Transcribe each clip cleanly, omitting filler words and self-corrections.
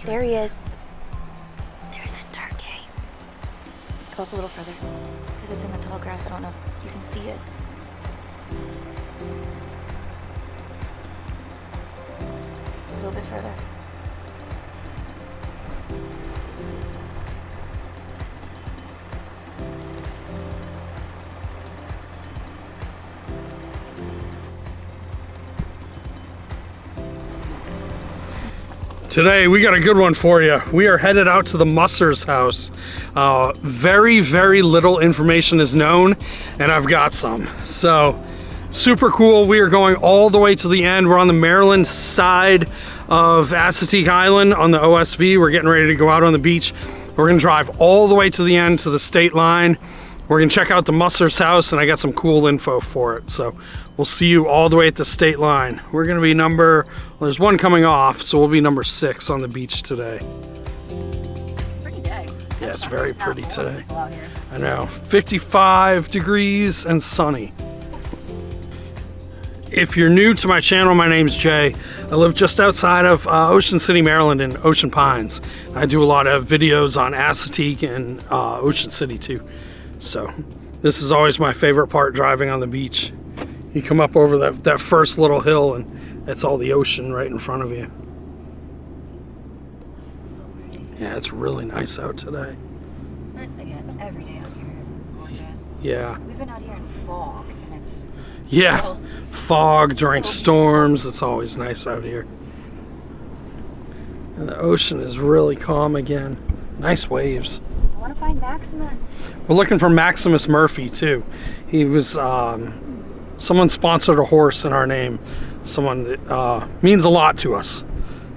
There he is. There's a turkey. Go up a little further, because it's in the tall grass. I don't know if you can see it. A little bit further. Today we got a good one for you. We are headed out to the Musser's house. Very, very little information is known, and I've got some. So, super cool. We are going all the way to the end. We're on the Maryland side of Assateague Island on the OSV. We're getting ready to go out on the beach. We're gonna drive all the way to the end to the state line. We're gonna check out the Musser's house, and I got some cool info for it. So we'll see you all the way at the state line. We're gonna be well, there's one coming off, so we'll be number 6 on the beach today. Pretty day. Yeah, it's very pretty today. I know, 55 degrees and sunny. If you're new to my channel, my name's Jay. I live just outside of Ocean City, Maryland in Ocean Pines. I do a lot of videos on Assateague and Ocean City too. So this is always my favorite part, driving on the beach. You come up over that first little hill and it's all the ocean right in front of you. Yeah, it's really nice out today. But again, every day out here is gorgeous. Yeah. We've been out here in fog, and it's yeah, fog during storms. It's always nice out here. And the ocean is really calm again. Nice waves. I want to find Maximus. We're looking for Maximus Murphy too. He was someone sponsored a horse in our name. Someone that means a lot to us.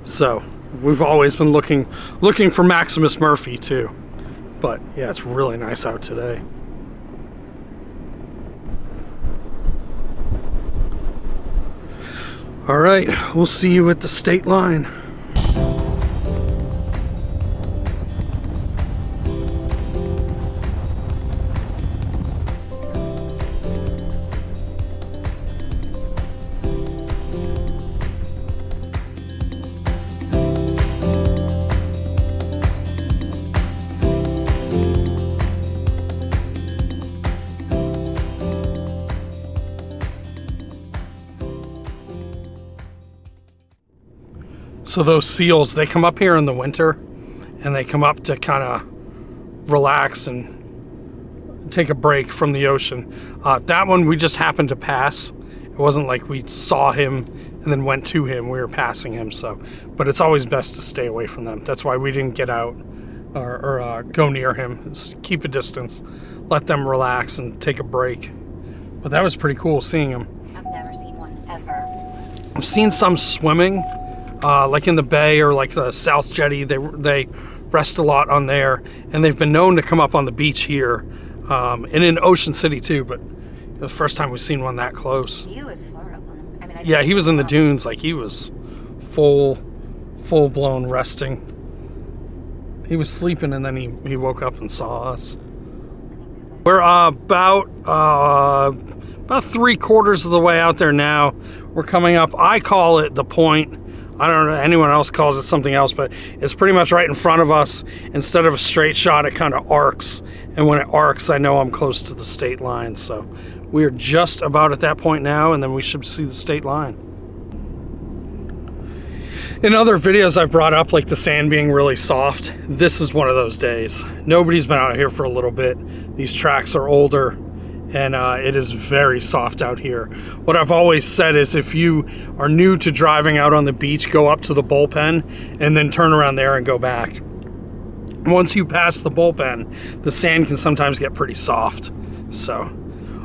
So we've always been looking for Maximus Murphy too. But yeah, it's really nice out today. All right, we'll see you at the state line. So those seals, they come up here in the winter, and they come up to kind of relax and take a break from the ocean. That one we just happened to pass. It wasn't like we saw him and then went to him. We were passing him. So, but it's always best to stay away from them. That's why we didn't get out or go near him. It's keep a distance, let them relax and take a break. But that was pretty cool seeing him. I've never seen one ever. I've seen some swimming. Like in the bay or like the South Jetty, they rest a lot on there, and they've been known to come up on the beach here, and in Ocean City too. But the first time we've seen one that close. He was far up on them. I mean, Yeah, he was in the dunes, like he was full blown resting. He was sleeping, and then he woke up and saw us. We're about 3/4 of the way out there now. We're coming up. I call it the point. I don't know, anyone else calls it something else, but it's pretty much right in front of us. Instead of a straight shot, it kind of arcs. And when it arcs, I know I'm close to the state line. So we're just about at that point now, and then we should see the state line. In other videos I've brought up, like the sand being really soft, this is one of those days. Nobody's been out here for a little bit. These tracks are older, and it is very soft out here. What I've always said is if you are new to driving out on the beach, go up to the bullpen and then turn around there and go back. Once you pass the bullpen, the sand can sometimes get pretty soft. So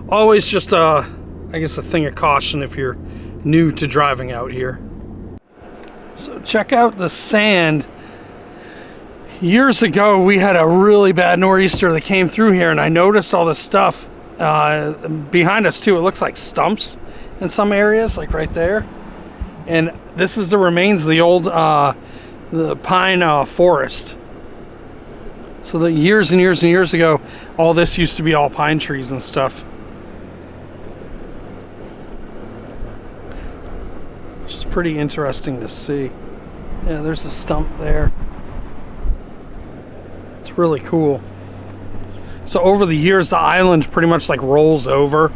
always just I guess a thing of caution if you're new to driving out here. So check out the sand. Years ago we had a really bad nor'easter that came through here, and I noticed all this stuff behind us too. It looks like stumps in some areas, like right there, and this is the remains of the old the pine forest. So the years and years and years ago, all this used to be all pine trees and stuff, which is pretty interesting to see. Yeah, there's a stump there. It's really cool. So over the years, the island pretty much like rolls over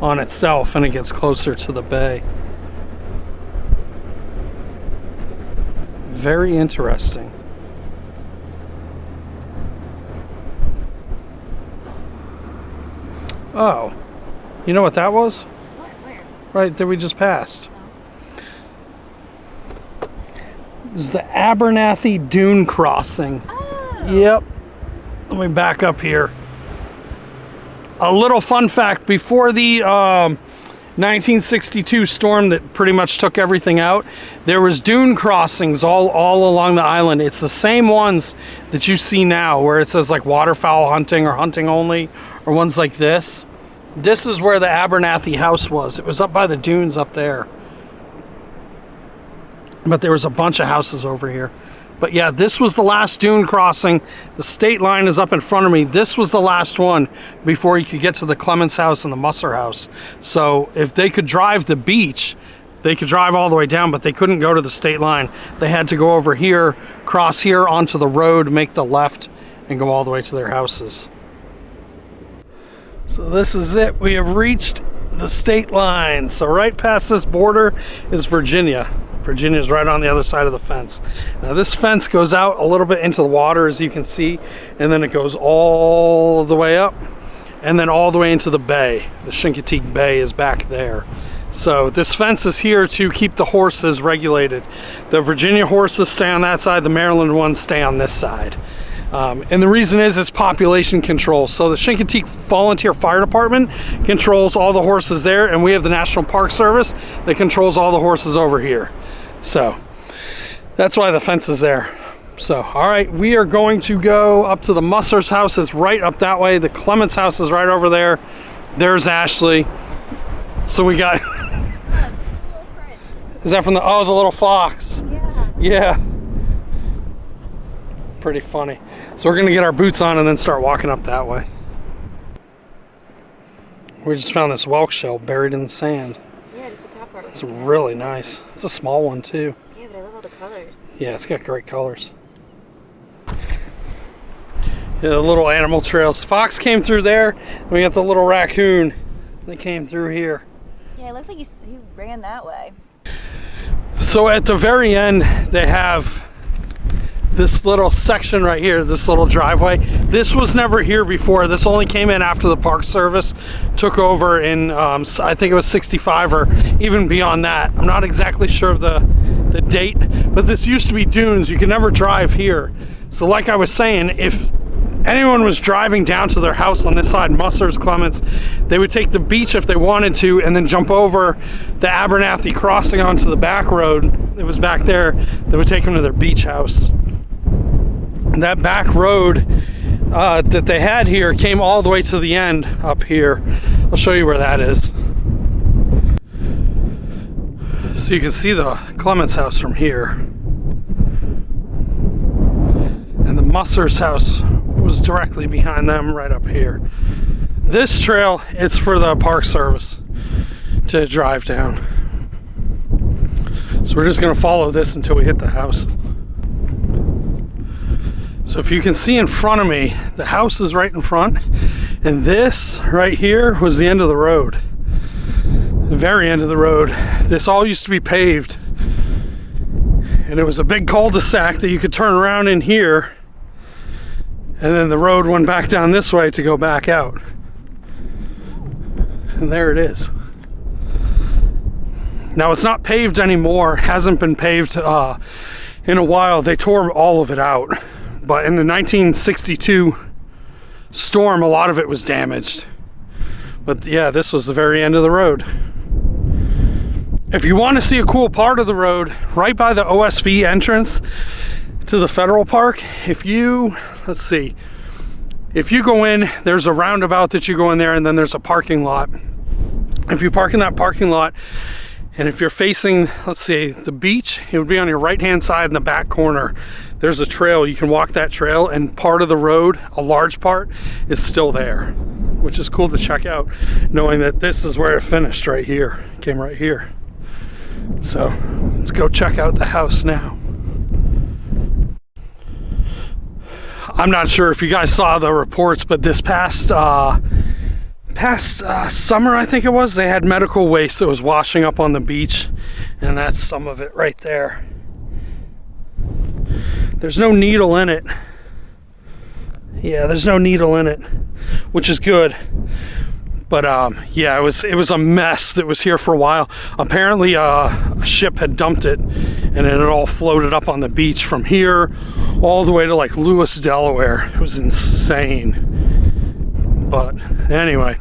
on itself and it gets closer to the bay. Very interesting. Oh, you know what that was? What? Where? Right that we just passed. No. This is the Abernathy Dune Crossing. Oh. Yep. Let me back up here. A little fun fact, before the 1962 storm that pretty much took everything out, there was dune crossings all along the island. It's the same ones that you see now where it says like waterfowl hunting or hunting only, or ones like this. This is where the Abernathy house was. It was up by the dunes up there. But there was a bunch of houses over here. But yeah, this was the last dune crossing. The state line is up in front of me. This was the last one before you could get to the Clements house and the Musser house. So if they could drive the beach, they could drive all the way down, but they couldn't go to the state line. They had to go over here, cross here onto the road, make the left, and go all the way to their houses. So this is it. We have reached the state line. So right past this border is Virginia. Virginia's right on the other side of the fence. Now this fence goes out a little bit into the water, as you can see, and then it goes all the way up and then all the way into the bay. The Assateague Bay is back there. So this fence is here to keep the horses regulated. The Virginia horses stay on that side, the Maryland ones stay on this side. And the reason is it's population control. So the Assateague Volunteer Fire Department controls all the horses there, and we have the National Park Service that controls all the horses over here. So that's why the fence is there. So, all right, we are going to go up to the Musser's house. It's right up that way. The Clements house is right over there. There's Ashley. So we got... Is that from the... Oh, the little fox. Yeah. Yeah. Pretty funny. So we're gonna get our boots on and then start walking up that way. We just found this whelk shell buried in the sand. Yeah, just the top part. It's really nice. It's a small one too. Yeah, but I love all the colors. Yeah, it's got great colors. Yeah, the little animal trails. Fox came through there, and we got the little raccoon that came through here. Yeah, it looks like he ran that way. So at the very end, they have this little section right here, this little driveway. This was never here before. This only came in after the Park Service took over in, I think it was 65 or even beyond that. I'm not exactly sure of the date, but this used to be dunes. You could never drive here. So like I was saying, if anyone was driving down to their house on this side, Musser's, Clements, they would take the beach if they wanted to and then jump over the Abernathy crossing onto the back road. It was back there. That would take them to their beach house. That back road that they had here came all the way to the end up here. I'll show you where that is. So you can see the Clements house from here. And the Musser's house was directly behind them right up here. This trail, it's for the Park Service to drive down. So we're just gonna follow this until we hit the house. So if you can see in front of me, the house is right in front, and this right here was the end of the road. The very end of the road. This all used to be paved, and it was a big cul-de-sac that you could turn around in here, and then the road went back down this way to go back out. And there it is. Now it's not paved anymore, hasn't been paved in a while. They tore all of it out. But in the 1962 storm, a lot of it was damaged. But yeah, this was the very end of the road. If you want to see a cool part of the road, right by the OSV entrance to the federal park, if you, let's see, if you go in, there's a roundabout that you go in there, and then there's a parking lot. If you park in that parking lot, and if you're facing, let's see, the beach, it would be on your right-hand side in the back corner. There's a trail. You can walk that trail, and part of the road, a large part, is still there, which is cool to check out, knowing that this is where it finished right here. It came right here. So let's go check out the house now. I'm not sure if you guys saw the reports, but this past summer, I think it was, they had medical waste that was washing up on the beach, and that's some of it right there. There's no needle in it. Yeah, there's no needle in it, which is good. But yeah, it was a mess that was here for a while. Apparently a ship had dumped it, and it had all floated up on the beach from here all the way to like Lewis, Delaware. It was insane. But anyway,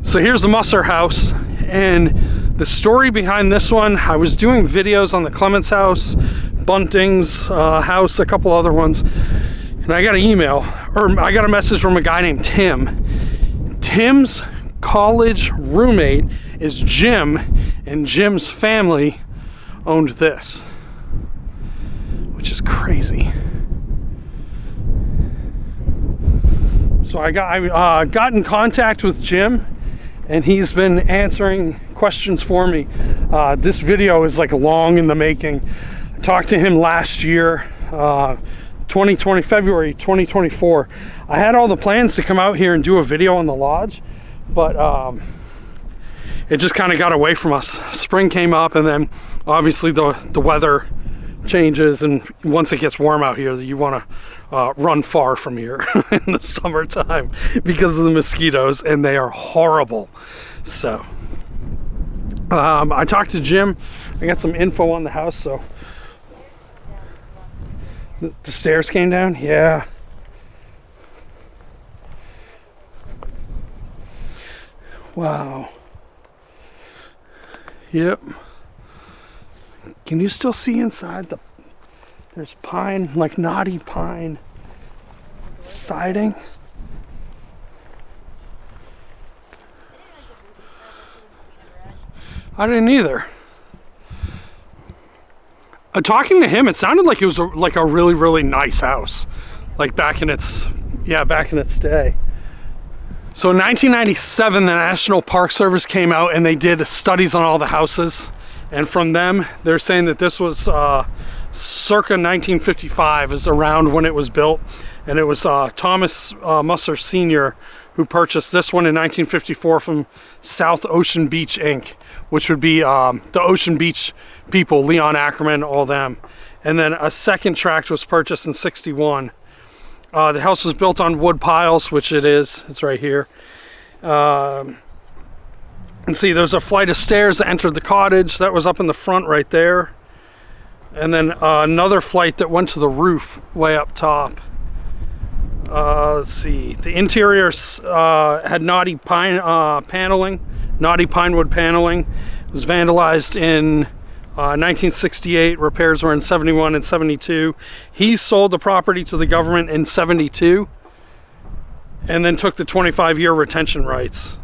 so here's the Musser house, and the story behind this one, I was doing videos on the Clements house, Bunting's house, a couple other ones, and I got an email, or I got a message from a guy named Tim. Tim's college roommate is Jim, and Jim's family owned this, which is crazy. So I got in contact with Jim, and he's been answering questions for me. This video is like long in the making. I talked to him last year, February 2024. I had all the plans to come out here and do a video on the lodge, but it just kind of got away from us. Spring came up, and then obviously the weather changes, and once it gets warm out here, you want to run far from here in the summertime because of the mosquitoes, and they are horrible. So I talked to Jim. I got some info on the house. So the stairs came down. Yeah. Wow. Yep. Can you still see inside? There's pine, like knotty pine siding. I didn't either. Talking to him, it sounded like it was like a really, really nice house, like back in its day. So in 1997, the National Park Service came out and they did studies on all the houses. And from them, they're saying that this was circa 1955 is around when it was built. And it was Thomas Musser Sr. who purchased this one in 1954 from South Ocean Beach, Inc., which would be the Ocean Beach people, Leon Ackerman, all them. And then a second tract was purchased in 61. The house was built on wood piles, which it is. It's right here. And see, there's a flight of stairs that entered the cottage. That was up in the front right there. And then another flight that went to the roof way up top. Let's see. The interiors had knotty pine paneling, knotty pinewood paneling. It was vandalized in 1968. Repairs were in 71 and 72. He sold the property to the government in 72 and then took the 25-year retention rights.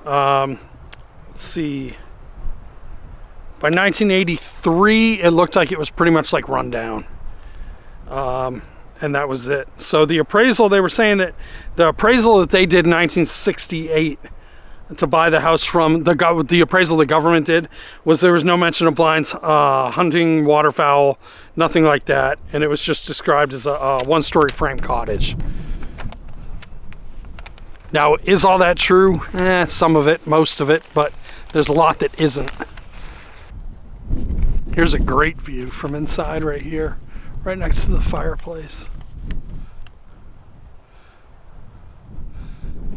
Let's see. By 1983, it looked like it was pretty much like run down. And that was it. So the appraisal, they were saying that the appraisal that they did in 1968 to buy the house from, the appraisal the government did, was there was no mention of blinds, hunting, waterfowl, nothing like that. And it was just described as a one-story frame cottage. Now, is all that true? Some of it, most of it, but there's a lot that isn't. Here's a great view from inside right here, right next to the fireplace.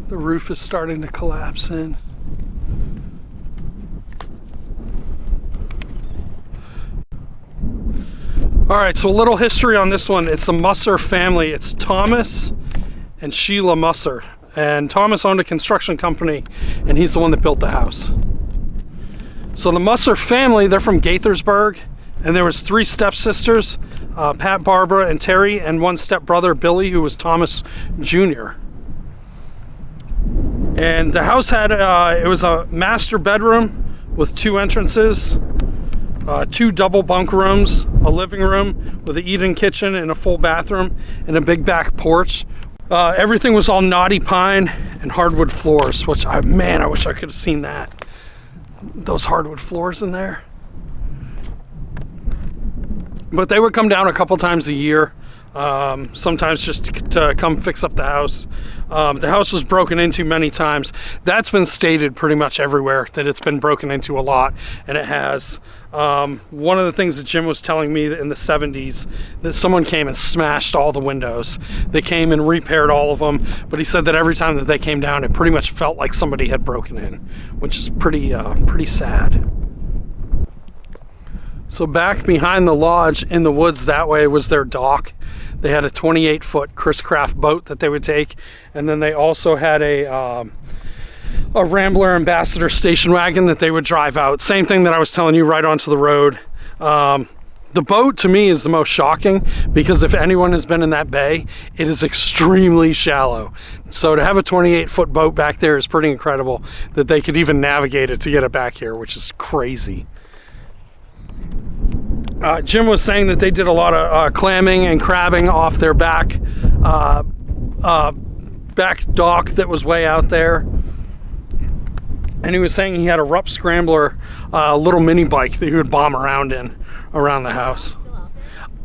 The roof is starting to collapse in. All right, so a little history on this one. It's the Musser family. It's Thomas and Sheila Musser. And Thomas owned a construction company, and he's the one that built the house. So the Musser family, they're from Gaithersburg, and there was 3 stepsisters, Pat, Barbara, and Terry, and 1 stepbrother, Billy, who was Thomas Jr. And the house had, it was a master bedroom with 2 entrances, 2 double bunk rooms, a living room with an eat-in kitchen and a full bathroom, and a big back porch. Everything was all knotty pine and hardwood floors, which I wish I could have seen that. Those hardwood floors in there. But they would come down a couple times a year. sometimes just to come fix up the house. The house was broken into many times. That's been stated pretty much everywhere, that it's been broken into a lot, and it has. One of the things that Jim was telling me in the 70s, that someone came and smashed all the windows. They came and repaired all of them, but he said that every time that they came down, it pretty much felt like somebody had broken in, which is pretty sad. So back behind the lodge in the woods that way was their dock. They had a 28-foot Chris Craft boat that they would take, and then they also had a Rambler Ambassador station wagon that they would drive out. Same thing that I was telling you, right onto the road. The boat to me is the most shocking, because if anyone has been in that bay, it is extremely shallow. So to have a 28-foot boat back there is pretty incredible, that they could even navigate it to get it back here, which is crazy. Jim was saying that they did a lot of clamming and crabbing off their back dock that was way out there. And he was saying he had a Rupp Scrambler, little mini bike that he would bomb around in around the house.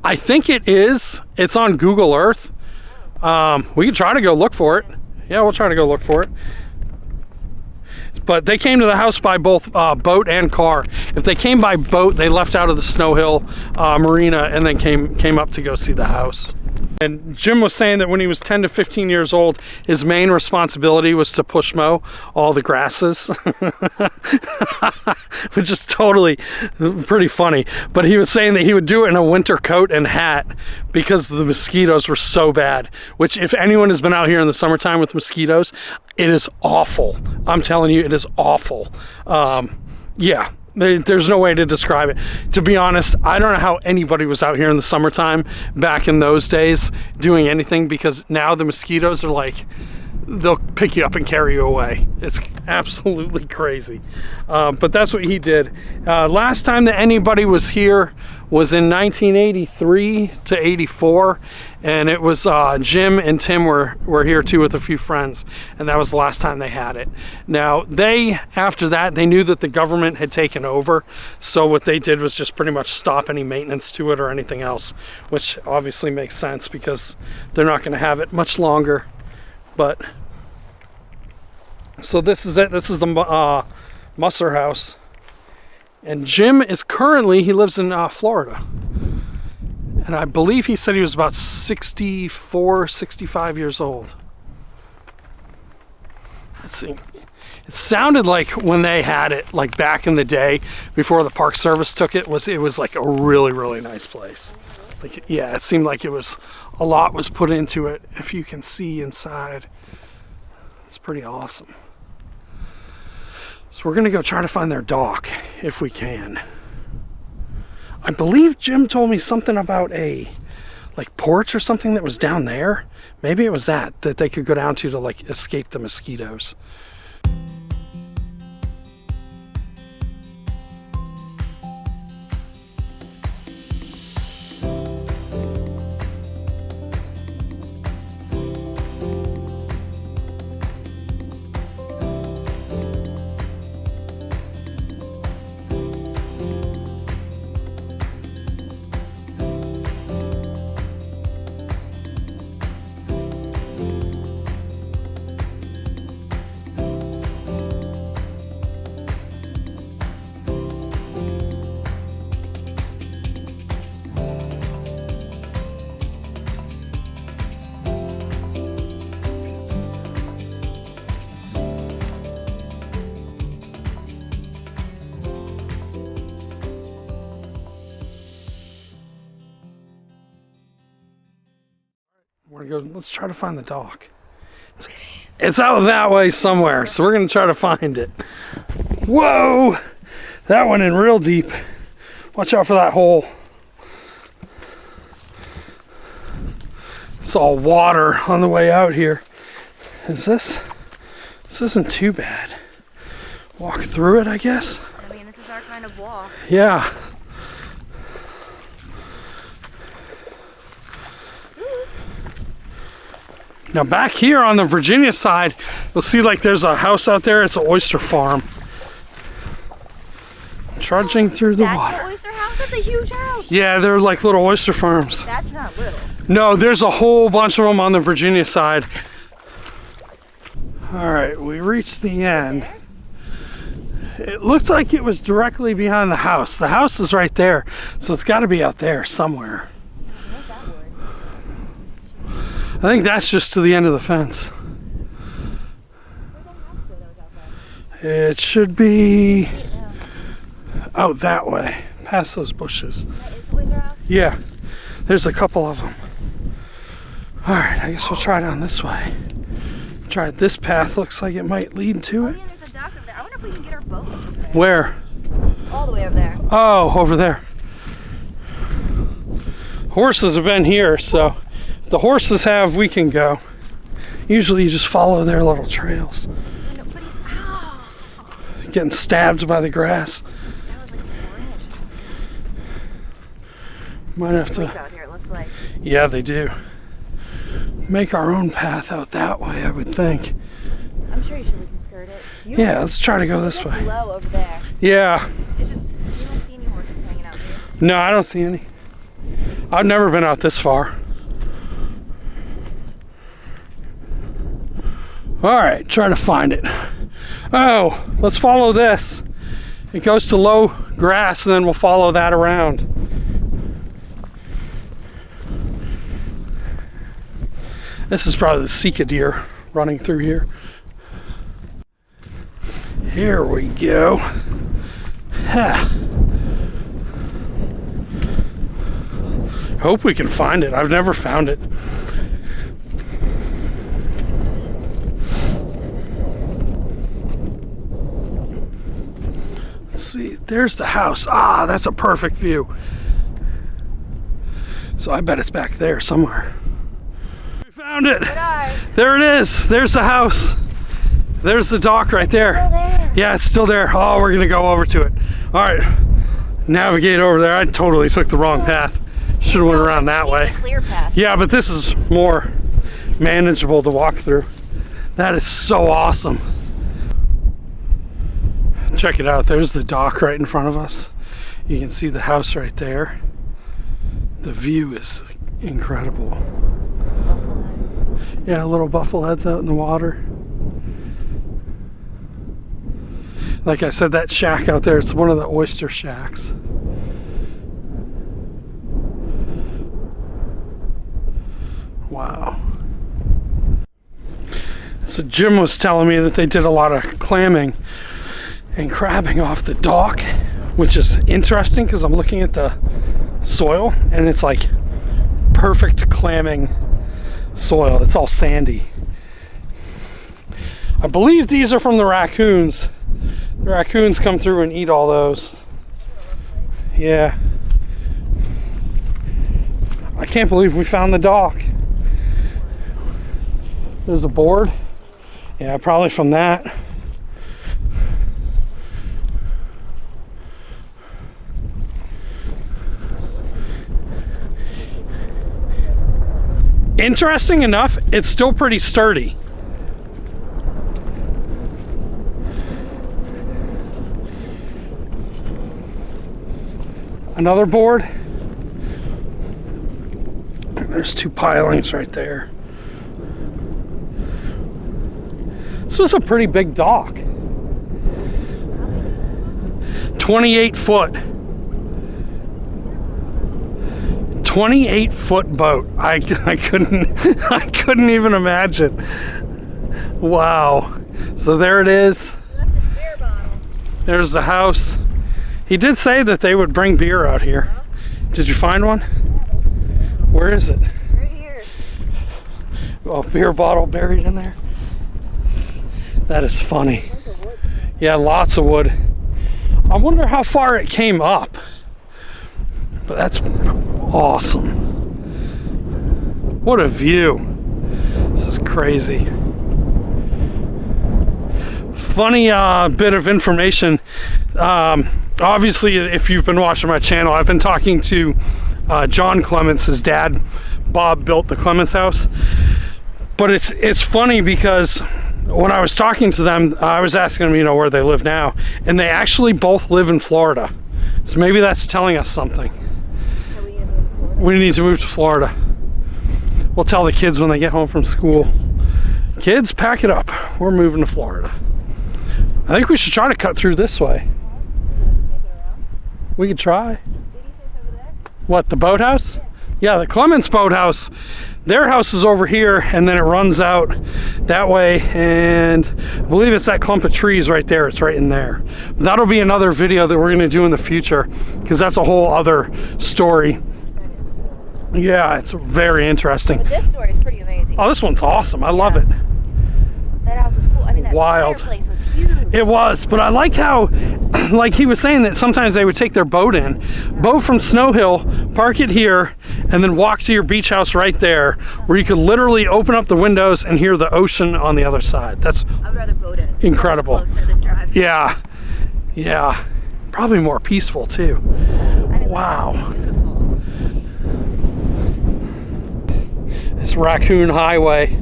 I think it is. It's on Google Earth. We could try to go look for it. Yeah, we'll try to go look for it. But they came to the house by both boat and car. If they came by boat, they left out of the Snow Hill Marina and then came up to go see the house. And Jim was saying that when he was 10 to 15 years old, his main responsibility was to push mow all the grasses, which is totally pretty funny. But he was saying that he would do it in a winter coat and hat because the mosquitoes were so bad, which if anyone has been out here in the summertime with mosquitoes, it is awful. I'm telling you, it is awful. Yeah. There's no way to describe it. To be honest, I don't know how anybody was out here in the summertime back in those days doing anything, because now the mosquitoes are like, they'll pick you up and carry you away. It's absolutely crazy. But that's what he did. Last time that anybody was here was in 1983 to 84, and it was Jim and Tim were here too with a few friends, and that was the last time they had it. Now after that, they knew that the government had taken over, so what they did was just pretty much stop any maintenance to it or anything else, which obviously makes sense because they're not going to have it much longer. But so this is it. This is the Musser house. And Jim is currently, he lives in Florida. And I believe he said he was about 64, 65 years old. Let's see. It sounded like when they had it, like back in the day, before the Park Service took it, it was like a really, really nice place. Like, yeah, it seemed like a lot was put into it. If you can see inside, it's pretty awesome. So we're gonna go try to find their dock if we can. I believe Jim told me something about a like porch or something that was down there. Maybe it was that they could go down to like escape the mosquitoes. We're gonna go, let's try to find the dock. It's out that way somewhere, so we're gonna try to find it. Whoa! That went in real deep. Watch out for that hole. It's all water on the way out here. This isn't too bad. Walk through it, I guess. I mean, this is our kind of walk. Yeah. Now back here on the Virginia side, you'll see like there's a house out there. It's an oyster farm. Trudging through the water. That's the oyster house? that's a huge house. Yeah, they're like little oyster farms. That's not little. No, there's a whole bunch of them on the Virginia side. All right, we reached the end. It looked like it was directly behind the house. The house is right there, so it's got to be out there somewhere. I think that's just to the end of the fence. It should be out that way, past those bushes. That is the Oyster House? Yeah, there's a couple of them. All right, I guess we'll try down this way. Try this path, looks like it might lead to it. Oh yeah, there's a dock over there. I wonder if we can get our boat over there. Where? All the way over there. Oh, over there. Horses have been here, so if the horses have, we can go. Usually you just follow their little trails. Ow! Getting stabbed by the grass. That was like a branch. Might have Sleep to. out here, it looks like. Yeah, they do. Make our own path out that way, I would think. I'm sure we can skirt it. Yeah, let's try to go this way. Low over there. Yeah. It's just, you don't see any horses hanging out here. No, I don't see any. I've never been out this far. All right, try to find it. Oh, let's follow this. It goes to low grass, and then we'll follow that around. This is probably the Sika deer running through here. Here we go. Ha. Hope we can find it. I've never found it. Let's see, there's the house. Ah, that's a perfect view. So I bet it's back there somewhere. We found it. Good eyes. There it is. There's the house. There's the dock right there. Still there. Yeah, it's still there. Oh, we're gonna go over to it. All right, navigate over there. I totally took the wrong path. Should have went around that way. Clear path. Yeah, but this is more manageable to walk through. That is so awesome. Check it out. There's the dock right in front of us. You can see the house right there. The view is incredible. Yeah, little buffleheads out in the water. Like I said, that shack out there, it's one of the oyster shacks. Wow. So Jim was telling me that they did a lot of clamming and crabbing off the dock, which is interesting because I'm looking at the soil and it's like perfect clamming soil. It's all sandy. I believe these are from the raccoons. The raccoons come through and eat all those. Yeah. I can't believe we found the dock. There's a board. Yeah, probably from that. Interesting enough, it's still pretty sturdy. Another board. There's two pilings right there. This was a pretty big dock. 28 foot. 28 foot boat. I couldn't even imagine. Wow. So there it is. There's the house. He did say that they would bring beer out here. Did you find one? Where is it? Right here. Oh, beer bottle buried in there. That is funny. Yeah, lots of wood. I wonder how far it came up. But that's awesome. What a view. This is crazy. Funny bit of information. Obviously, if you've been watching my channel, I've been talking to John Clements. His dad, Bob, built the Clements house. But it's funny because when I was talking to them, I was asking them, where they live now, and they actually both live in Florida. So maybe that's telling us something. So we need to move to Florida. We need to move to Florida. We'll tell the kids when they get home from school. Kids, pack it up. We're moving to Florida. I think we should try to cut through this way. Snake it around. We could try. Did you say it's over there? What, the boathouse? Yeah, the Clements boathouse. Their house is over here, and then it runs out that way, and I believe it's that clump of trees right there. It's right in there. But that'll be another video that we're gonna do in the future, because that's a whole other story. Yeah, it's very interesting. But this story is pretty amazing. Oh, this one's awesome. I love it. That house was cool. I mean, that Wild. fireplace was huge. It was, but I like how, like he was saying that sometimes they would take their boat in, boat from Snow Hill, park it here, and then walk to your beach house right there, where you could literally open up the windows and hear the ocean on the other side. That's I would rather boat it. incredible. So much closer than drive. Yeah, yeah, probably more peaceful too. I mean, Wow. beautiful. It's Raccoon Highway.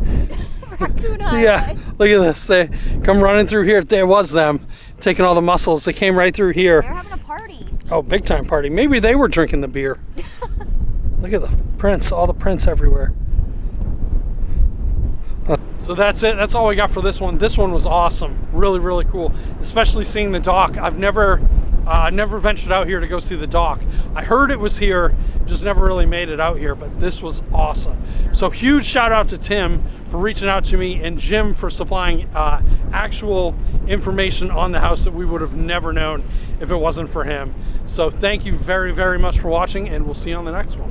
Raccoon Highway. Yeah, look at this. They come running through here. There was them taking all the mussels. They came right through here. They're having a party. Oh, big time party. Maybe they were drinking the beer. Look at the prints, all the prints everywhere. So that's it. That's all we got for this one. This one was awesome. Really, really cool. Especially seeing the dock. I've never ventured out here to go see the dock. I heard it was here, just never really made it out here, but this was awesome. So huge shout out to Tim for reaching out to me, and Jim for supplying actual information on the house that we would have never known if it wasn't for him. So thank you very, very much for watching, and we'll see you on the next one.